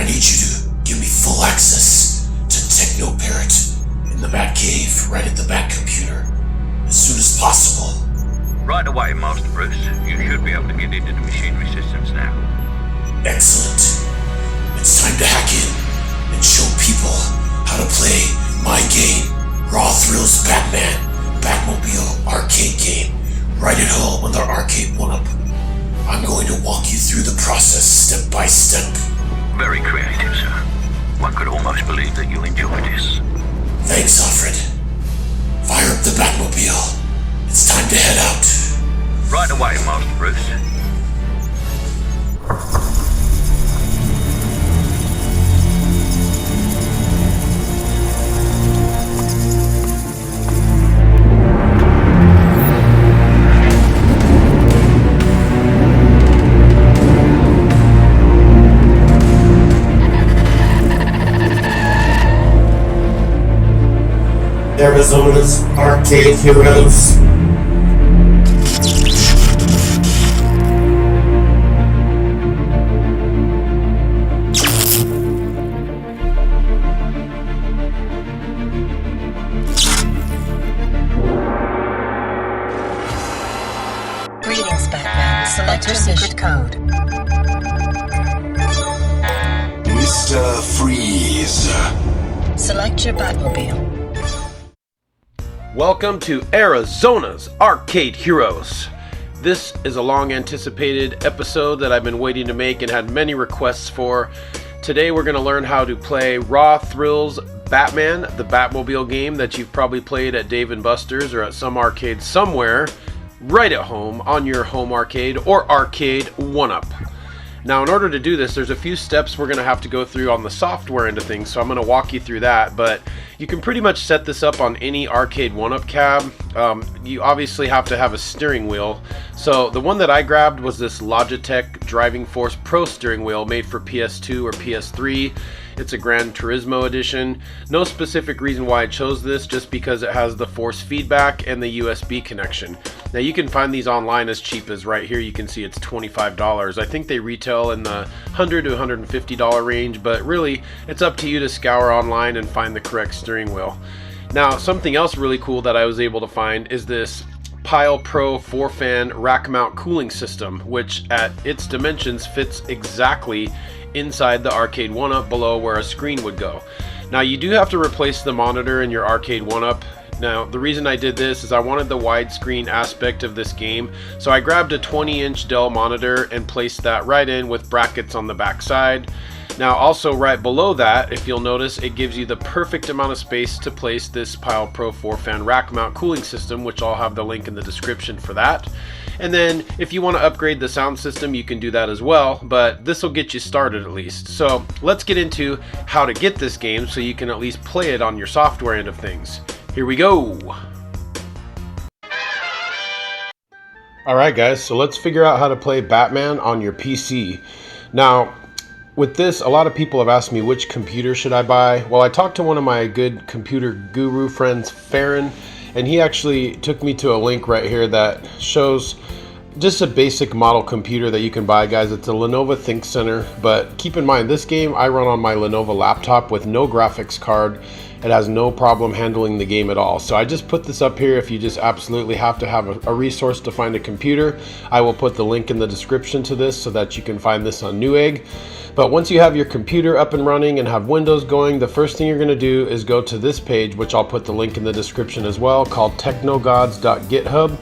need you to give me full access to TeknoParrot in the Batcave, right at the Batcomputer, as soon as possible. Right away, Master Bruce. You should be able to get into the machinery systems now. Excellent. It's time to hack in and show people how to play my game, Raw Thrills Batman, Batmobile arcade game, right at home on the ARCADE1UP. I'm going to walk you through the process step by step. Very creative, sir. One could almost believe that you enjoy this. Thanks, Alfred. Fire up the Batmobile. It's time to head out. Right away, Master Bruce. Arizona's Arcade Heroes. Greetings, Batman. Select your secret code. Mr. Freeze. Select your Batmobile. Welcome to Arizona's Arcade Heroes. This is a long anticipated episode that I've been waiting to make and had many requests for. Today we're going to learn how to play Raw Thrills Batman, the Batmobile game that you've probably played at Dave & Buster's or at some arcade somewhere, right at home on your home arcade or ARCADE1UP. Now, in order to do this, there's a few steps we're going to have to go through on the software end of things, so I'm going to walk you through that, but you can pretty much set this up on any ARCADE1UP cab. You obviously have to have a steering wheel, so the one that I grabbed was this Logitech Driving Force Pro steering wheel made for PS2 or PS3. It's a Gran Turismo edition. No specific reason why I chose this, just because it has the force feedback and the USB connection. Now you can find these online as cheap as right here. You can see it's $25. I think they retail in the $100 to $150 range, but really it's up to you to scour online and find the correct steering wheel. Now something else really cool that I was able to find is this Pile Pro 4-fan rack mount cooling system, which at its dimensions fits exactly inside the ARCADE1UP below where a screen would go. Now you do have to replace the monitor in your ARCADE1UP. Now the reason I did this is I wanted the widescreen aspect of this game, so I grabbed a 20-inch Dell monitor and placed that right in with brackets on the back side. Now also right below that, if you'll notice, it gives you the perfect amount of space to place this Pile Pro 4-fan rack mount cooling system, which I'll have the link in the description for that. And then if you want to upgrade the sound system, you can do that as well, but this will get you started at least. So let's get into how to get this game so you can at least play it on your software end of things. Here we go. Alright guys, so let's figure out how to play Batman on your PC. Now, with this, a lot of people have asked me which computer should I buy. Well, I talked to one of my good computer guru friends, Farron, and he actually took me to a link right here that shows just a basic model computer that you can buy, guys. It's a Lenovo ThinkCentre, but keep in mind this game I run on my Lenovo laptop with no graphics card. It has no problem handling the game at all. So I just put this up here if you just absolutely have to have a resource to find a computer. I will put the link in the description to this so that you can find this on Newegg. But once you have your computer up and running and have Windows going, the first thing you're going to do is go to this page, which I'll put the link in the description as well, called technogods.github.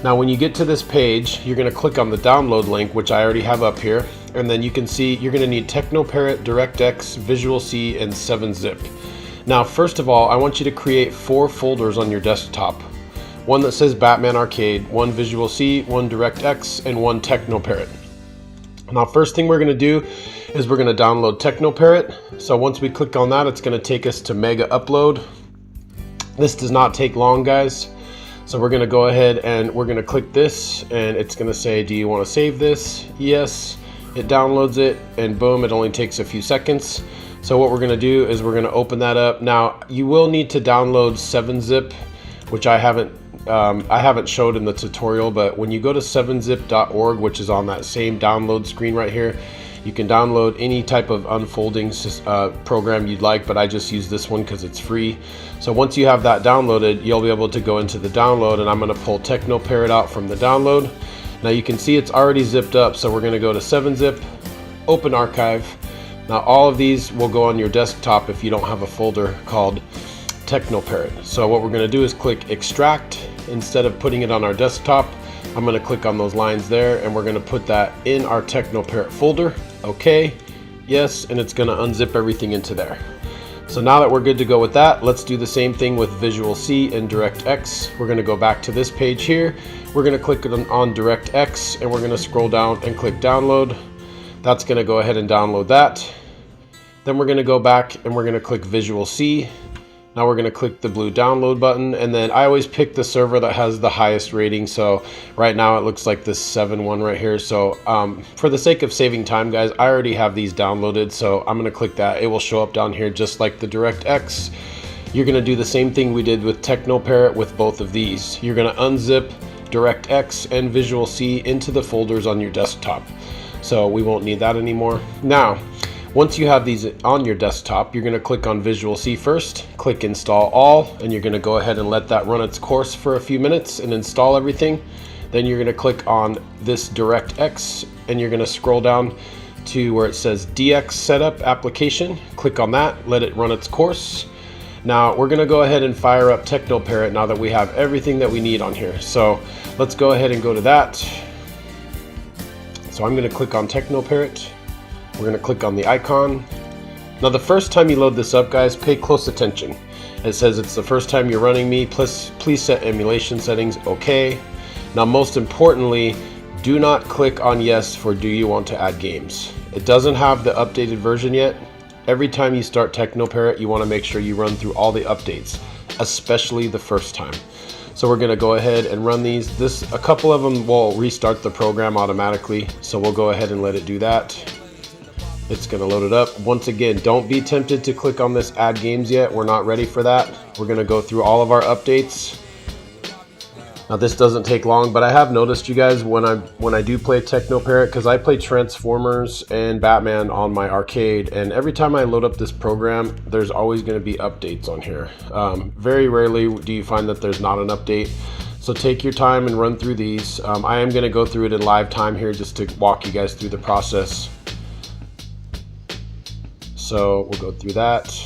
Now when you get to this page, you're going to click on the download link, which I already have up here, and then you can see you're going to need TeknoParrot, DirectX, Visual C, and 7-zip. Now first of all, I want you to create 4 folders on your desktop. One that says Batman Arcade, one Visual C, one DirectX, and one TeknoParrot. Now first thing we're going to do is we're going to download TeknoParrot. So once we click on that, it's going to take us to Mega Upload. This does not take long, guys. So we're going to go ahead and we're going to click this, and it's going to say, do you want to save this? Yes. It downloads it, and boom, it only takes a few seconds. So what we're going to do is we're going to open that up. Now you will need to download 7-zip, which I haven't showed in the tutorial, but when you go to 7zip.org, which is on that same download screen right here, You can download any type of unfolding program you'd like, but I just use this one because it's free. So once you have that downloaded, you'll be able to go into the download, and I'm going to pull TeknoParrot out from the download. Now you can see it's already zipped up, so we're going to go to 7-zip, open archive. Now all of these will go on your desktop if you don't have a folder called TeknoParrot. So what we're going to do is click extract. Instead of putting it on our desktop, I'm going to click on those lines there, and we're going to put that in our TeknoParrot folder. Okay, yes, and it's going to unzip everything into there. So now that we're good to go with that, let's do the same thing with Visual C and DirectX. We're going to go back to this page here. We're going to click on DirectX, and we're going to scroll down and click download. That's going to go ahead and download that. Then we're going to go back and we're going to click Visual C. Now we're going to click the blue download button, and then I always pick the server that has the highest rating. So right now it looks like this 7.1 right here. So for the sake of saving time, guys, I already have these downloaded, so I'm going to click that. It will show up down here just like the DirectX. You're going to do the same thing we did with TeknoParrot with both of these. You're going to unzip DirectX and Visual C into the folders on your desktop. So we won't need that anymore. Now, once you have these on your desktop, you're going to click on Visual C first, click Install All, and you're going to go ahead and let that run its course for a few minutes and install everything. Then you're going to click on this DirectX, and you're going to scroll down to where it says DX Setup Application. Click on that, let it run its course. Now we're going to go ahead and fire up TeknoParrot now that we have everything that we need on here. So let's go ahead and go to that. So I'm going to click on TeknoParrot. We're going to click on the icon. Now the first time you load this up, guys, pay close attention. It says it's the first time you're running me. Please set emulation settings. Okay. Now most importantly, do not click on yes for do you want to add games. It doesn't have the updated version yet. Every time you start TeknoParrot, you want to make sure you run through all the updates, especially the first time. So we're going to go ahead and run these. A couple of them will restart the program automatically, so we'll go ahead and let it do that. It's going to load it up. Once again, don't be tempted to click on this add games yet. We're not ready for that. We're going to go through all of our updates. Now this doesn't take long, but I have noticed, you guys, when I do play TeknoParrot, because I play Transformers and Batman on my arcade, and every time I load up this program, there's always going to be updates on here. Very rarely do you find that there's not an update. So take your time and run through these. I am going to go through it in live time here just to walk you guys through the process. So we'll go through that.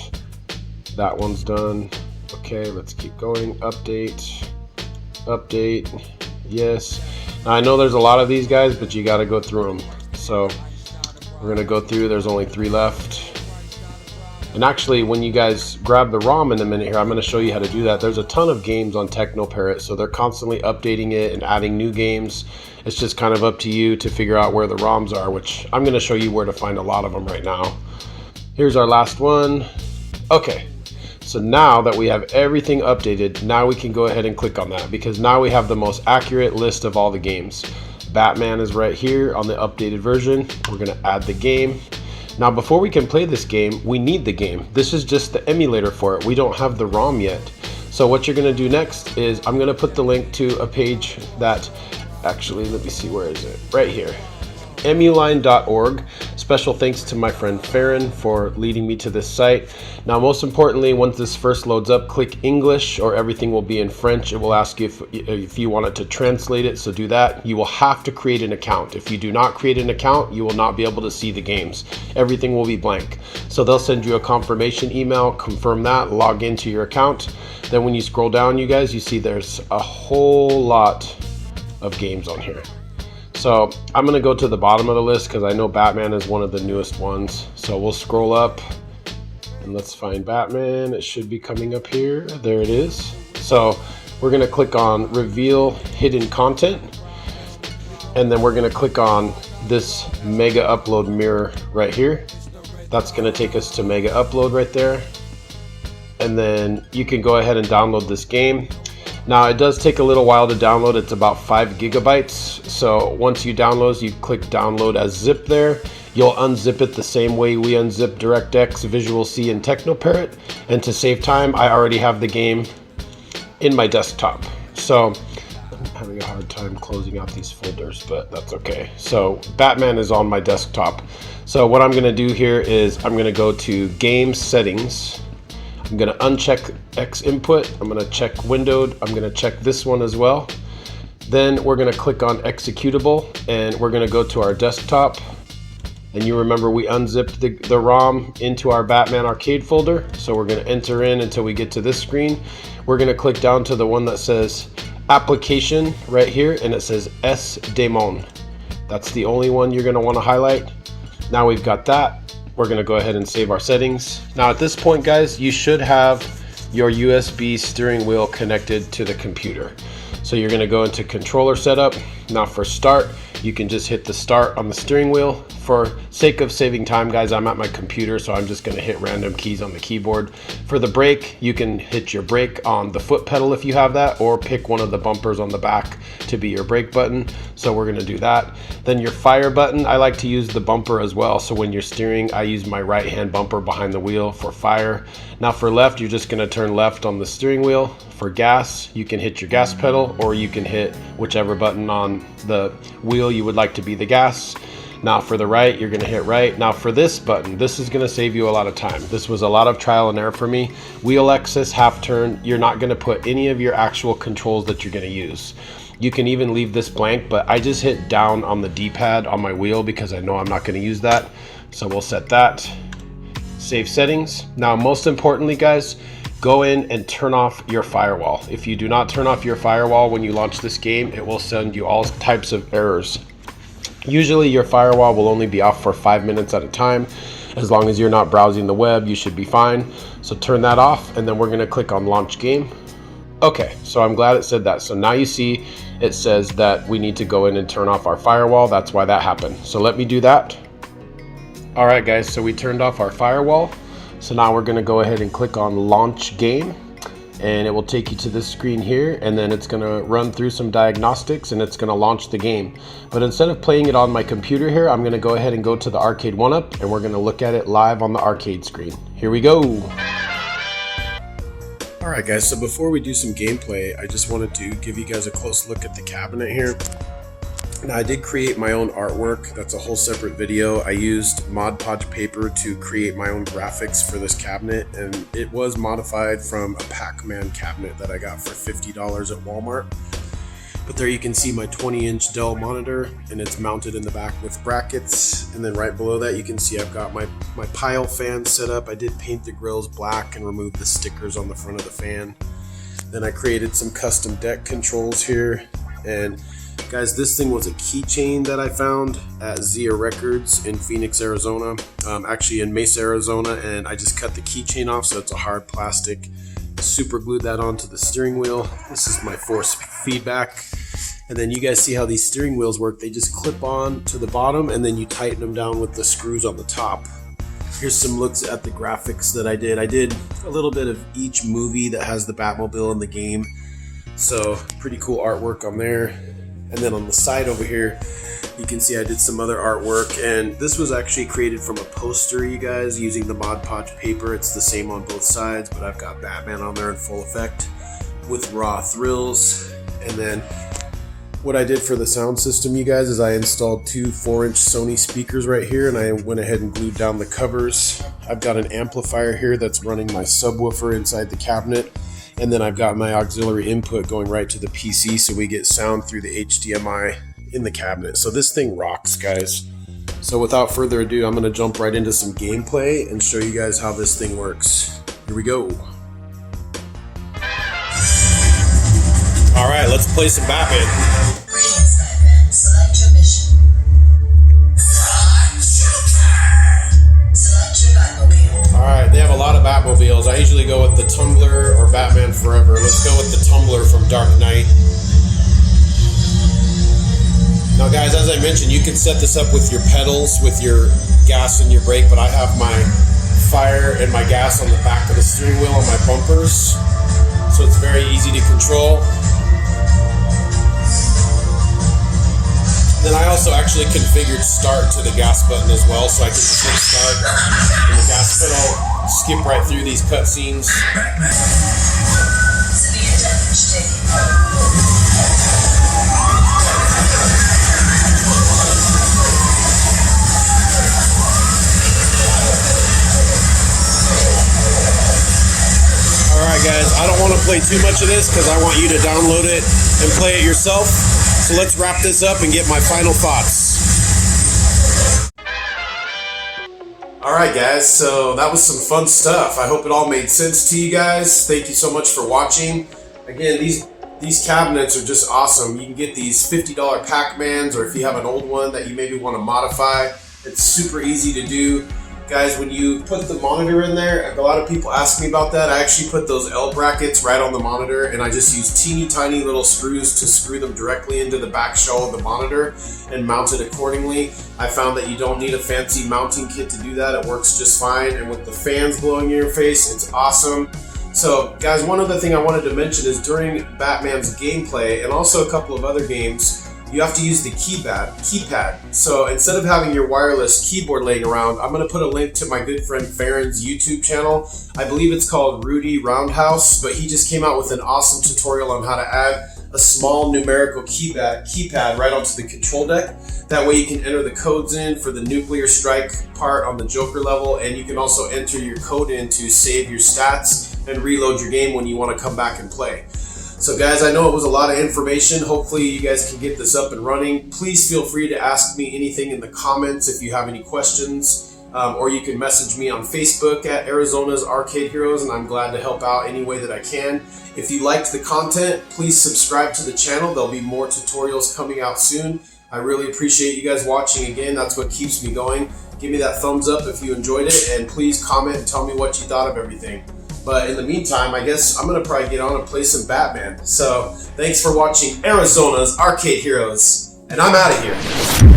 That one's done. Okay, let's keep going. Update. Yes. Now I know there's a lot of these, guys, but you got to go through them. So we're going to go through. There's only 3 left. And actually, when you guys grab the ROM in a minute here, I'm going to show you how to do that. There's a ton of games on TeknoParrot, so they're constantly updating it and adding new games. It's just kind of up to you to figure out where the ROMs are, which I'm going to show you where to find a lot of them right now. Here's our last one. Okay, so now that we have everything updated, now we can go ahead and click on that, because now we have the most accurate list of all the games. Batman is right here on the updated version. We're gonna add the game. Now before we can play this game, we need the game. This is just the emulator for it. We don't have the ROM yet. So what you're gonna do next is I'm gonna put the link to a page that, actually, let me see, where is it? Right here. Emuline.org. Special thanks to my friend Farron for leading me to this site. Now, most importantly, once this first loads up, click English, or everything will be in French. It will ask you if you want it to translate it, so do that. You will have to create an account. If you do not create an account, you will not be able to see the games. Everything will be blank. So they'll send you a confirmation email, confirm that, log into your account. Then when you scroll down, you guys, you see there's a whole lot of games on here. So I'm going to go to the bottom of the list because I know Batman is one of the newest ones. So we'll scroll up and let's find Batman. It should be coming up here. There it is. So we're going to click on Reveal Hidden Content. And then we're going to click on this Mega Upload mirror right here. That's going to take us to Mega Upload right there. And then you can go ahead and download this game. Now it does take a little while to download. It's about 5 gigabytes. So once you download, you click download as zip there. You'll unzip it the same way we unzip DirectX, Visual C, and TeknoParrot. And to save time, I already have the game in my desktop. So having a hard time closing out these folders, but that's okay. So Batman is on my desktop. So what I'm gonna do here is I'm gonna go to Game Settings. I'm gonna uncheck X input. I'm gonna check windowed. I'm gonna check this one as well. Then we're gonna click on executable and we're gonna go to our desktop. And you remember we unzipped the ROM into our Batman Arcade folder. So we're gonna enter in until we get to this screen. We're gonna click down to the one that says application right here and it says S-Daemon. That's the only one you're gonna wanna highlight. Now we've got that. We're gonna go ahead and save our settings. Now at this point, guys, you should have your USB steering wheel connected to the computer. So you're gonna go into controller setup. Now for start, you can just hit the start on the steering wheel. For sake of saving time, guys, I'm at my computer, so I'm just gonna hit random keys on the keyboard. For the brake, you can hit your brake on the foot pedal if you have that, or pick one of the bumpers on the back to be your brake button. So we're gonna do that. Then your fire button, I like to use the bumper as well. So when you're steering, I use my right hand bumper behind the wheel for fire. Now for left, you're just gonna turn left on the steering wheel. For gas, you can hit your gas pedal, or you can hit whichever button on the wheel you would like to be the gas. Now for the right, you're gonna hit right. Now for this button, this is gonna save you a lot of time. This was a lot of trial and error for me. Wheel axis, half turn, you're not gonna put any of your actual controls that you're gonna use. You can even leave this blank, but I just hit down on the D-pad on my wheel because I know I'm not gonna use that. So we'll set that, save settings. Now, most importantly, guys, go in and turn off your firewall. If you do not turn off your firewall when you launch this game, it will send you all types of errors. Usually your firewall will only be off for 5 minutes at a time. As long as you're not browsing the web, you should be fine. So turn that off, and then we're gonna click on launch game. Okay, so I'm glad it said that. So now you see it says that we need to go in and turn off our firewall. That's why that happened. So let me do that. All right, guys, so we turned off our firewall. So now we're gonna go ahead and click on launch game, and it will take you to this screen here, and then it's gonna run through some diagnostics and it's gonna launch the game. But instead of playing it on my computer here, I'm gonna go ahead and go to the ARCADE1UP and we're gonna look at it live on the arcade screen. Here we go. All right, guys, so before we do some gameplay, I just wanted to give you guys a close look at the cabinet here. Now, I did create my own artwork. That's a whole separate video. I used Mod Podge paper to create my own graphics for this cabinet, and it was modified from a Pac-Man cabinet that I got for $50 at Walmart. But there you can see my 20-inch Dell monitor, and it's mounted in the back with brackets. And then right below that, you can see I've got my pile fan set up. I did paint the grills black and remove the stickers on the front of the fan. Then I created some custom deck controls here. And guys, this thing was a keychain that I found at Zia Records in Phoenix, Arizona. Actually in Mesa, Arizona, and I just cut the keychain off, so it's a hard plastic. Super glued that onto the steering wheel. This is my force feedback. And then you guys see how these steering wheels work. They just clip on to the bottom, and then you tighten them down with the screws on the top. Here's some looks at the graphics that I did. I did a little bit of each movie that has the Batmobile in the game. So pretty cool artwork on there. And then on the side over here, you can see I did some other artwork, and this was actually created from a poster, you guys, using the Mod Podge paper. It's the same on both sides, but I've got Batman on there in full effect with raw thrills. And then what I did for the sound system, you guys, is I installed two 4-inch Sony speakers right here, and I went ahead and glued down the covers. I've got an amplifier here that's running my subwoofer inside the cabinet. And then I've got my auxiliary input going right to the PC, so we get sound through the HDMI in the cabinet. So this thing rocks, guys. So without further ado, I'm gonna jump right into some gameplay and show you guys how this thing works. Here we go. All right, let's play some Batman. Greetings, Batman. Select your mission. Select your Batmobile. All right, they have a lot of Batmobiles. I usually go with the Tumbler or Batman Forever. Let's go with the Tumbler from Dark Knight. Now, guys, as I mentioned, you can set this up with your pedals, with your gas and your brake, but I have my fire and my gas on the back of the steering wheel on my bumpers, so it's very easy to control. Then I also actually configured start to the gas button as well, so I can just hit start and the gas pedal, skip right through these cutscenes. Severe damage taken. I don't want to play too much of this because I want you to download it and play it yourself. So let's wrap this up and get my final thoughts. Alright guys, so that was some fun stuff. I hope it all made sense to you guys. Thank you so much for watching. Again, these cabinets are just awesome. You can get these $50 Pac-Mans, or if you have an old one that you maybe want to modify, it's super easy to do. Guys, when you put the monitor in there, a lot of people ask me about that. I actually put those L brackets right on the monitor, and I just use teeny tiny little screws to screw them directly into the back shell of the monitor and mount it accordingly. I found that you don't need a fancy mounting kit to do that. It works just fine, and with the fans blowing in your face, it's awesome. So guys, one other thing I wanted to mention is during Batman's gameplay, and also a couple of other games, you have to use the keypad. So instead of having your wireless keyboard laying around, I'm going to put a link to my good friend Farron's YouTube channel. I believe it's called Rudy Roundhouse, but he just came out with an awesome tutorial on how to add a small numerical keypad right onto the control deck. That way you can enter the codes in for the nuclear strike part on the Joker level, and you can also enter your code in to save your stats and reload your game when you want to come back and play. So guys, I know it was a lot of information. Hopefully you guys can get this up and running. Please feel free to ask me anything in the comments if you have any questions, or you can message me on Facebook at Arizona's Arcade Heroes, and I'm glad to help out any way that I can. If you liked the content, please subscribe to the channel. There'll be more tutorials coming out soon. I really appreciate you guys watching again. That's what keeps me going. Give me that thumbs up if you enjoyed it, and please comment and tell me what you thought of everything. But in the meantime, I guess I'm going to probably get on and play some Batman. So thanks for watching Arizona's Arcade Heroes, and I'm out of here.